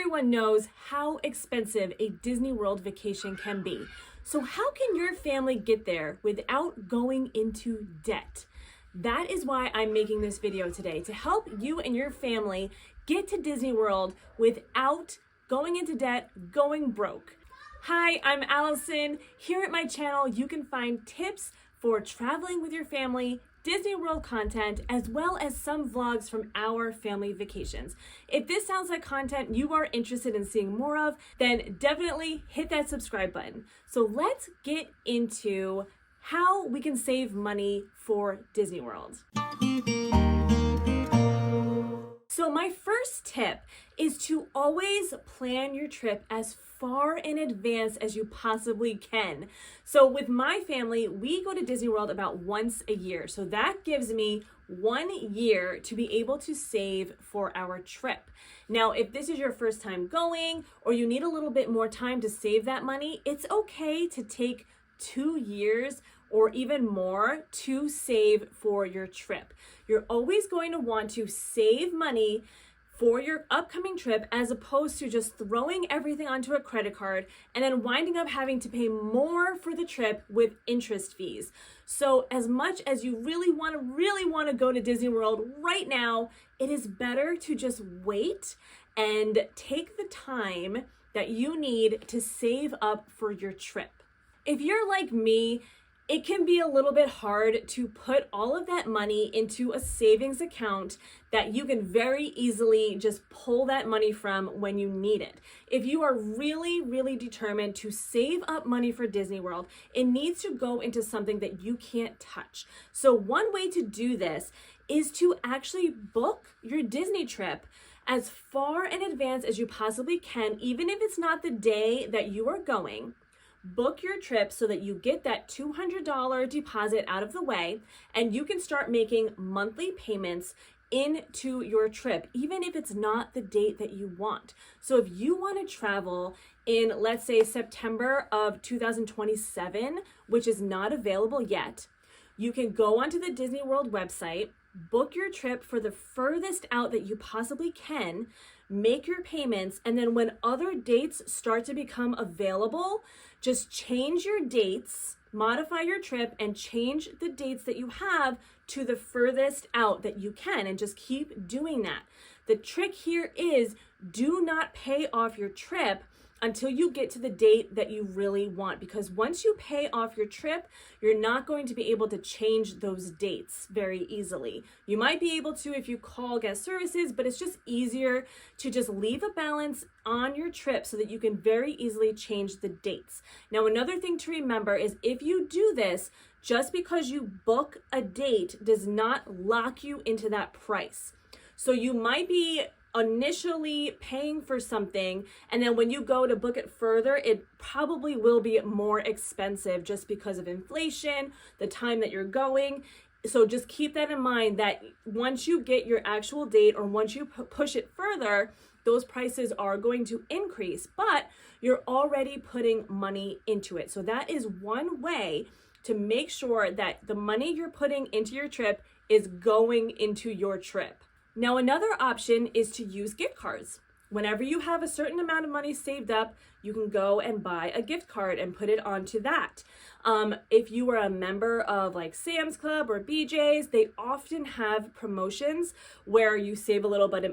Everyone knows how expensive a Disney World vacation can be. So how can your family get there without going into debt? That is why I'm making this video today, to help you and your family get to Disney World without going into debt, going broke. Hi, I'm Allison. Here at my channel, you can find tips for traveling with your family, Disney World content, as well as some vlogs from our family vacations. If this sounds like content you are interested in seeing more of, then definitely hit that subscribe button. So let's get into how we can save money for Disney World. So my first tip is to always plan your trip as far in advance as you possibly can. So with my family, we go to Disney World about once a year. So that gives me 1 year to be able to save for our trip. Now, if this is your first time going or you need a little bit more time to save that money, it's okay to take 2 years or even more to save for your trip. You're always going to want to save money for your upcoming trip as opposed to just throwing everything onto a credit card and then winding up having to pay more for the trip with interest fees. So as much as you really want to go to Disney World right now, it is better to just wait and take the time that you need to save up for your trip. If you're like me, it can be a little bit hard to put all of that money into a savings account that you can very easily just pull that money from when you need it. If you are really determined to save up money for Disney World, it needs to go into something that you can't touch. So one way to do this is to actually book your Disney trip as far in advance as you possibly can, even if it's not the day that you are going. Book your trip so that you get that $200 deposit out of the way and you can start making monthly payments into your trip, even if it's not the date that you want. So if you want to travel in, let's say, September of 2027, which is not available yet, you can go onto the Disney World website, book your trip for the furthest out that you possibly can, make your payments, and then when other dates start to become available, just change your dates, modify your trip, and change the dates that you have to the furthest out that you can, and just keep doing that. The trick here is do not pay off your trip until you get to the date that you really want, because once you pay off your trip, you're not going to be able to change those dates very easily. You might be able to if you call guest services, but it's just easier to just leave a balance on your trip so that you can very easily change the dates. Now, another thing to remember is if you do this, just because you book a date does not lock you into that price. So you might be initially paying for something, and then when you go to book it further, it probably will be more expensive just because of inflation, the time that you're going. So just keep that in mind, that once you get your actual date or once you push it further, those prices are going to increase, but you're already putting money into it. So that is one way to make sure that the money you're putting into your trip is going into your trip. Now, another option is to use gift cards. Whenever you have a certain amount of money saved up, you can go and buy a gift card and put it onto that. If you are a member of like Sam's Club or BJ's, they often have promotions where you save a little bit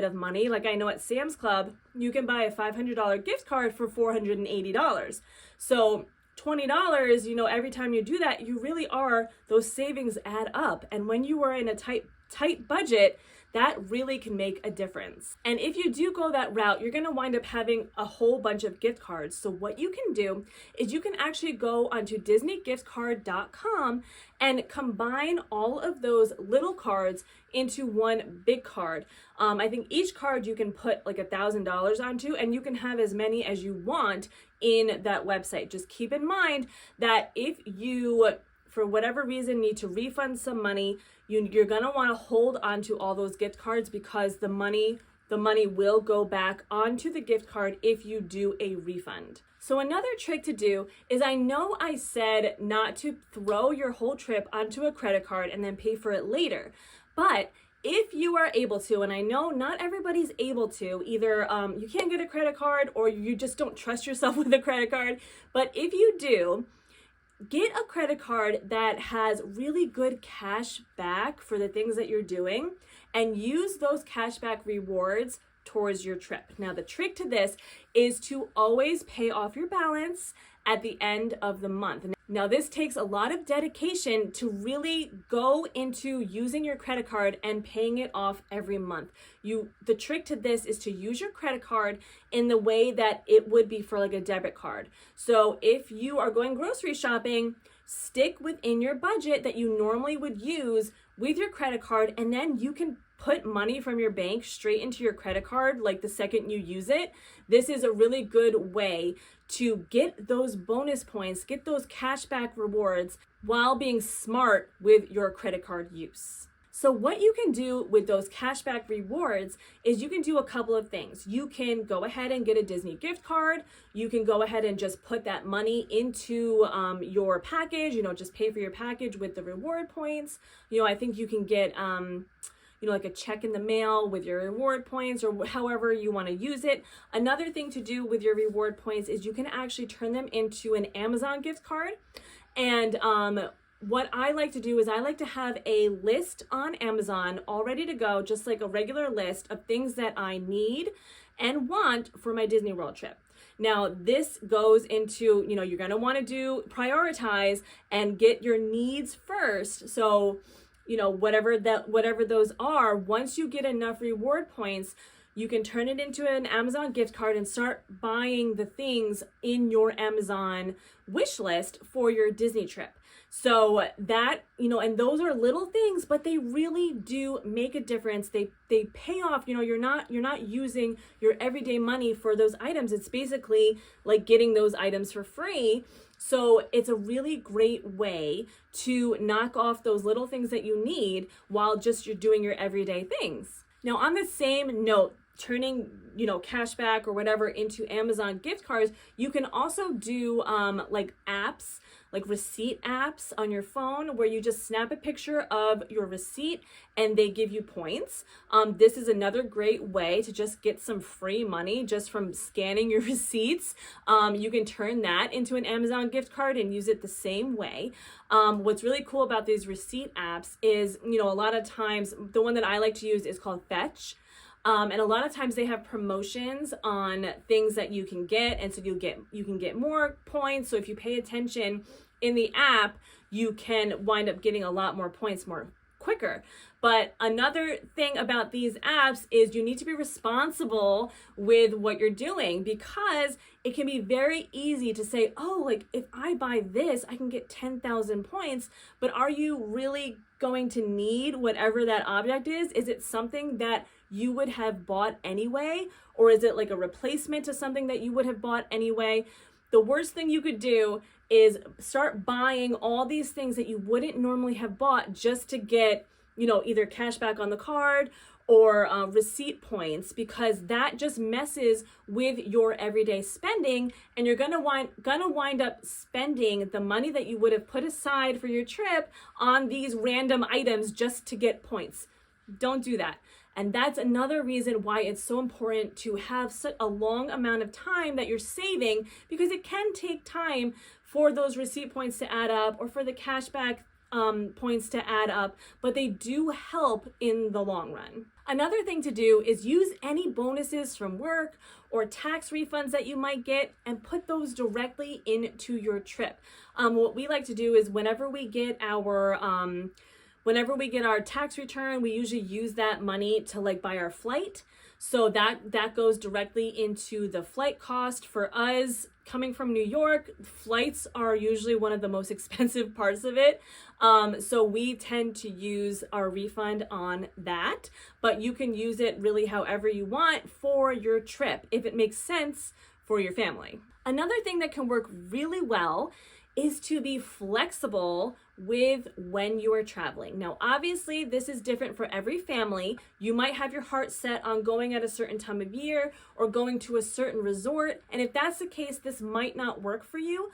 of money. Like I know at Sam's Club, you can buy a $500 gift card for $480. So $20, every time you do that, you really are, those savings add up. And when you are in a tight budget, that really can make a difference. And if you do go that route, you're going to wind up having a whole bunch of gift cards. So what you can do is you can actually go onto disneygiftcard.com and combine all of those little cards into one big card. I think each card you can put like $1,000 onto, and you can have as many as you want in that website. Just keep in mind that if you, for whatever reason, need to refund some money, you're gonna want to hold on to all those gift cards, because the money will go back onto the gift card if you do a refund. So another trick to do is, I know I said not to throw your whole trip onto a credit card and then pay for it later, but if you are able to, and I know not everybody's able to, either you can't get a credit card or you just don't trust yourself with a credit card, but if you do, get a credit card that has really good cash back for the things that you're doing and use those cashback rewards towards your trip. Now, the trick to this is to always pay off your balance at the end of the month. Now, this takes a lot of dedication to really go into using your credit card and paying it off every month. The trick to this is to use your credit card in the way that it would be for like a debit card. So if you are going grocery shopping, stick within your budget that you normally would use with your credit card, and then you can put money from your bank straight into your credit card like the second you use it. This is a really good way to get those bonus points, get those cashback rewards while being smart with your credit card use. So what you can do with those cashback rewards is you can do a couple of things. You can go ahead and get a Disney gift card. You can go ahead and just put that money into your package, just pay for your package with the reward points. I think you can get like a check in the mail with your reward points, or however you want to use it. Another thing to do with your reward points is you can actually turn them into an Amazon gift card. And what I like to do is I like to have a list on Amazon all ready to go, just like a regular list of things that I need and want for my Disney World trip. Now, this goes into, you're going to want to prioritize and get your needs first. So whatever those are, once you get enough reward points, you can turn it into an Amazon gift card and start buying the things in your Amazon wish list for your Disney trip. So that, and those are little things, but they really do make a difference. They pay off. You're not using your everyday money for those items. It's basically like getting those items for free. So it's a really great way to knock off those little things that you need while just you're doing your everyday things. Now, on the same note, turning, cashback or whatever into Amazon gift cards, you can also do like apps, like receipt apps on your phone where you just snap a picture of your receipt and they give you points. This is another great way to just get some free money just from scanning your receipts. You can turn that into an Amazon gift card and use it the same way. What's really cool about these receipt apps is, a lot of times the one that I like to use is called Fetch. And a lot of times they have promotions on things that you can get, and so you can get more points. So if you pay attention in the app, you can wind up getting a lot more points more quicker. But another thing about these apps is you need to be responsible with what you're doing, because it can be very easy to say, oh, like if I buy this, I can get 10,000 points, but are you really going to need whatever that object is? Is it something that you would have bought anyway? Or is it like a replacement to something that you would have bought anyway? The worst thing you could do is start buying all these things that you wouldn't normally have bought just to get, either cash back on the card or receipt points, because that just messes with your everyday spending, and you're gonna wind up spending the money that you would have put aside for your trip on these random items just to get points. Don't do that. And that's another reason why it's so important to have such a long amount of time that you're saving, because it can take time for those receipt points to add up or for the cashback points to add up, but they do help in the long run. Another thing to do is use any bonuses from work or tax refunds that you might get and put those directly into your trip. What we like to do is whenever we get our tax return, we usually use that money to like buy our flight. So that goes directly into the flight cost. For us coming from New York, flights are usually one of the most expensive parts of it. So we tend to use our refund on that, but you can use it really however you want for your trip, if it makes sense for your family. Another thing that can work really well is to be flexible with when you are traveling. Now, obviously, this is different for every family. You might have your heart set on going at a certain time of year or going to a certain resort. And if that's the case, this might not work for you.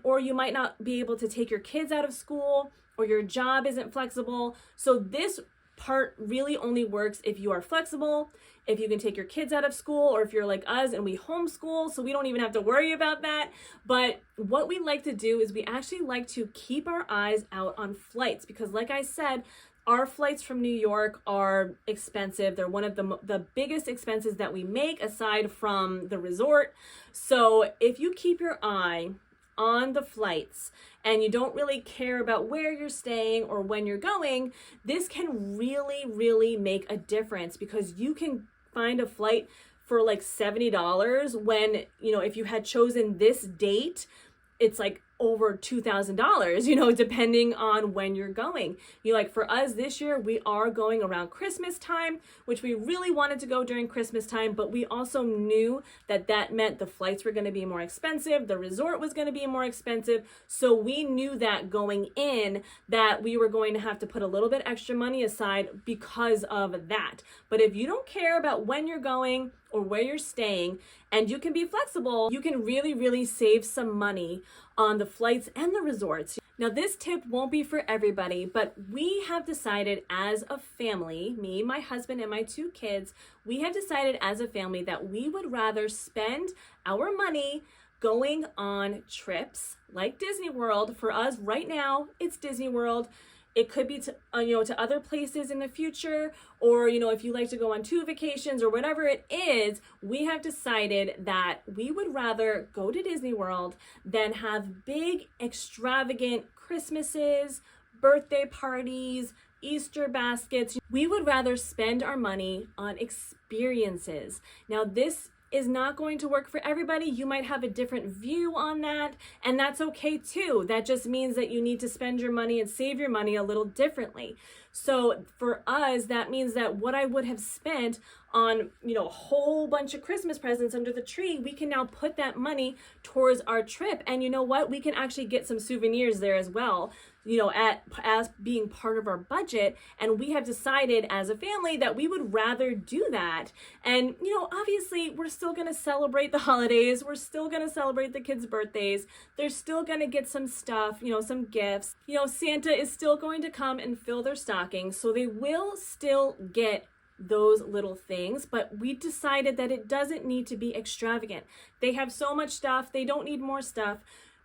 Or you might not be able to take your kids out of school, or your job isn't flexible. So this part really only works if you are flexible, if you can take your kids out of school, or if you're like us and we homeschool, so we don't even have to worry about that. But what we like to do is we actually like to keep our eyes out on flights, because like I said, our flights from New York are expensive. They're one of the biggest expenses that we make aside from the resort. So if you keep your eye on the flights and you don't really care about where you're staying or when you're going, this can really, really make a difference, because you can find a flight for like $70 when, if you had chosen this date, it's like over $2,000, depending on when you're going. Like for us this year, we are going around Christmas time, which we really wanted to go during Christmas time, but we also knew that that meant the flights were going to be more expensive, the resort was going to be more expensive. So we knew that going in that we were going to have to put a little bit extra money aside because of that. But if you don't care about when you're going or where you're staying, and you can be flexible, you can really, really save some money on the flights and the resorts. Now, this tip won't be for everybody, but we have decided as a family, me, my husband, and my 2 kids, we have decided as a family that we would rather spend our money going on trips like Disney World. For us right now, it's Disney World. It could be to other places in the future, or, if you like to go on 2 vacations or whatever it is, we have decided that we would rather go to Disney World than have big, extravagant Christmases, birthday parties, Easter baskets. We would rather spend our money on experiences. Now, this is not going to work for everybody. You might have a different view on that, and that's okay too. That just means that you need to spend your money and save your money a little differently. So for us, that means that what I would have spent on, a whole bunch of Christmas presents under the tree, we can now put that money towards our trip. And you know what? We can actually get some souvenirs there as well, as being part of our budget. And we have decided as a family that we would rather do that. And, obviously we're still going to celebrate the holidays. We're still going to celebrate the kids' birthdays. They're still going to get some stuff, some gifts. Santa is still going to come and fill their stockings. So they will still get those little things, but we decided that it doesn't need to be extravagant. They have so much stuff. They don't need more stuff.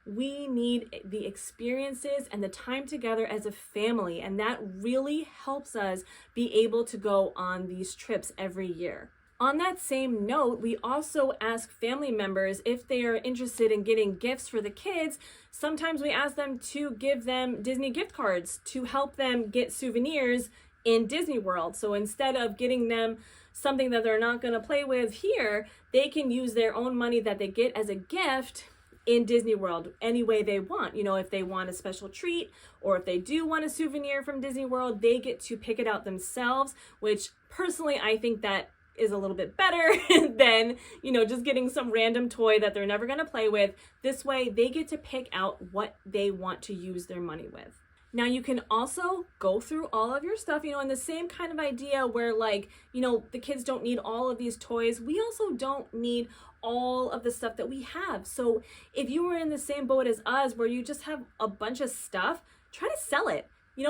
We need the experiences and the time together as a family, and that really helps us be able to go on these trips every year. On that same note, we also ask family members if they are interested in getting gifts for the kids. Sometimes we ask them to give them Disney gift cards to help them get souvenirs in Disney World. So instead of getting them something that they're not going to play with here, they can use their own money that they get as a gift in Disney World any way they want. If they want a special treat, or if they do want a souvenir from Disney World, they get to pick it out themselves, which personally I think that is a little bit better than, just getting some random toy that they're never going to play with. This way they get to pick out what they want to use their money with. Now, you can also go through all of your stuff, in the same kind of idea where the kids don't need all of these toys. We also don't need all of the stuff that we have. So if you were in the same boat as us, where you just have a bunch of stuff, try to sell it.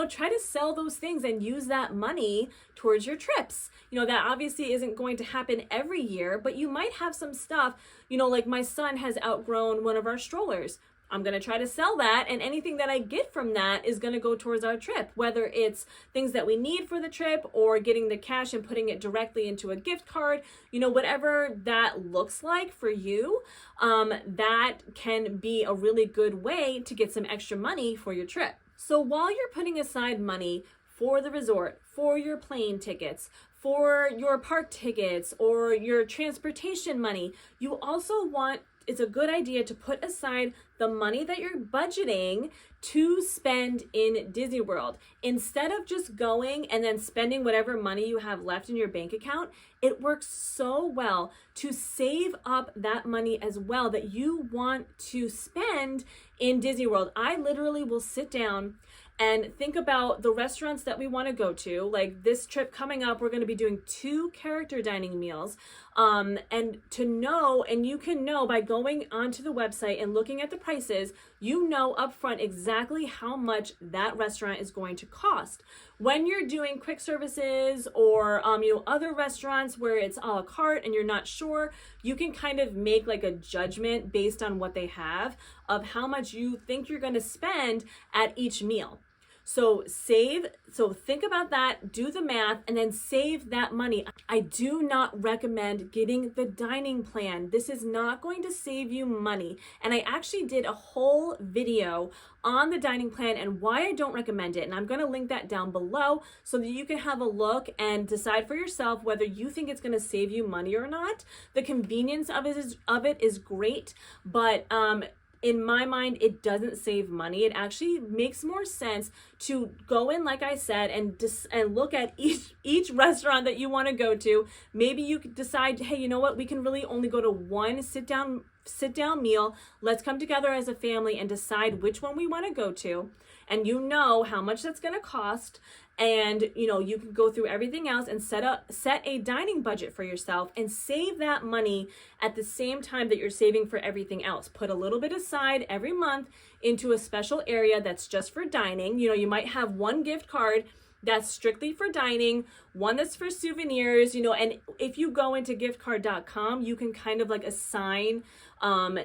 Try to sell those things and use that money towards your trips. That obviously isn't going to happen every year, but you might have some stuff, like my son has outgrown one of our strollers. I'm going to try to sell that, and anything that I get from that is going to go towards our trip, whether it's things that we need for the trip or getting the cash and putting it directly into a gift card, whatever that looks like for you, that can be a really good way to get some extra money for your trip. So while you're putting aside money for the resort, for your plane tickets, for your park tickets, or your transportation money, you also it's a good idea to put aside the money that you're budgeting to spend in Disney World. Instead of just going and then spending whatever money you have left in your bank account, it works so well to save up that money as well that you want to spend in Disney World. I literally will sit down and think about the restaurants that we want to go to. Like this trip coming up, we're going to be doing 2 character dining meals. And you can know by going onto the website and looking at the prices, upfront exactly how much that restaurant is going to cost. when you're doing quick services or other restaurants where it's a la carte and you're not sure, you can kind of make like a judgment based on what they have of how much you think you're going to spend at each meal. So think about that, do the math, and then save that money. I do not recommend getting the dining plan. This is not going to save you money. And I actually did a whole video on the dining plan and why I don't recommend it. And I'm going to link that down below so that you can have a look and decide for yourself whether you think it's going to save you money or not. The convenience of it is great, but in my mind, it doesn't save money. It actually makes more sense to go in, like I said, and look at each restaurant that you want to go to. Maybe you could decide, hey, you know what? We can really only go to one sit down meal. Let's come together as a family and decide which one we want to go to. And you know how much that's going to cost. And you can go through everything else and set a dining budget for yourself and save that money at the same time that you're saving for everything else. Put a little bit aside every month into a special area that's just for dining. You might have one gift card that's strictly for dining, one that's for souvenirs, and if you go into giftcard.com, you can kind of like assign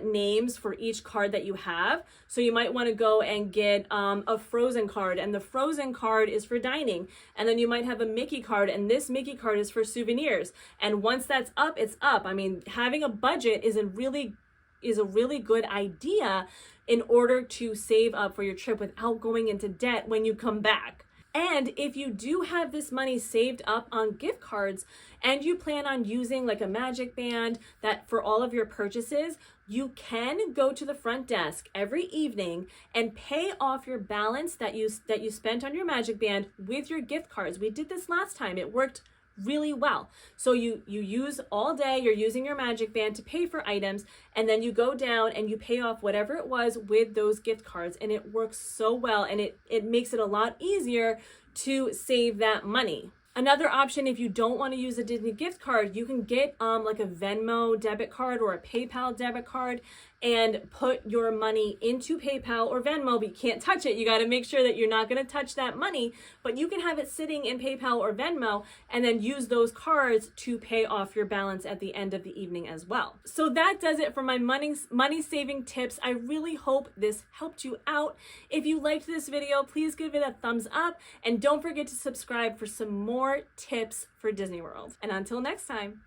names for each card that you have. So you might want to go and get a Frozen card, and the Frozen card is for dining. And then you might have a Mickey card, and this Mickey card is for souvenirs. And once that's up, it's up. I mean, having a budget is a really good idea in order to save up for your trip without going into debt when you come back. And if you do have this money saved up on gift cards and you plan on using like a magic band that for all of your purchases, you can go to the front desk every evening and pay off your balance that you spent on your magic band with your gift cards. We did this last time. It worked really well. So you use all day, you're using your magic band to pay for items, and then you go down and you pay off whatever it was with those gift cards, and it works so well, and it makes it a lot easier to save that money. Another option, if you don't want to use a Disney gift card, you can get like a Venmo debit card or a PayPal debit card and put your money into PayPal or Venmo, but you can't touch it. You got to make sure that you're not going to touch that money, but you can have it sitting in PayPal or Venmo and then use those cards to pay off your balance at the end of the evening as well. So that does it for my money saving tips. I really hope this helped you out. If you liked this video, please give it a thumbs up and don't forget to subscribe for some more tips for Disney World. And until next time.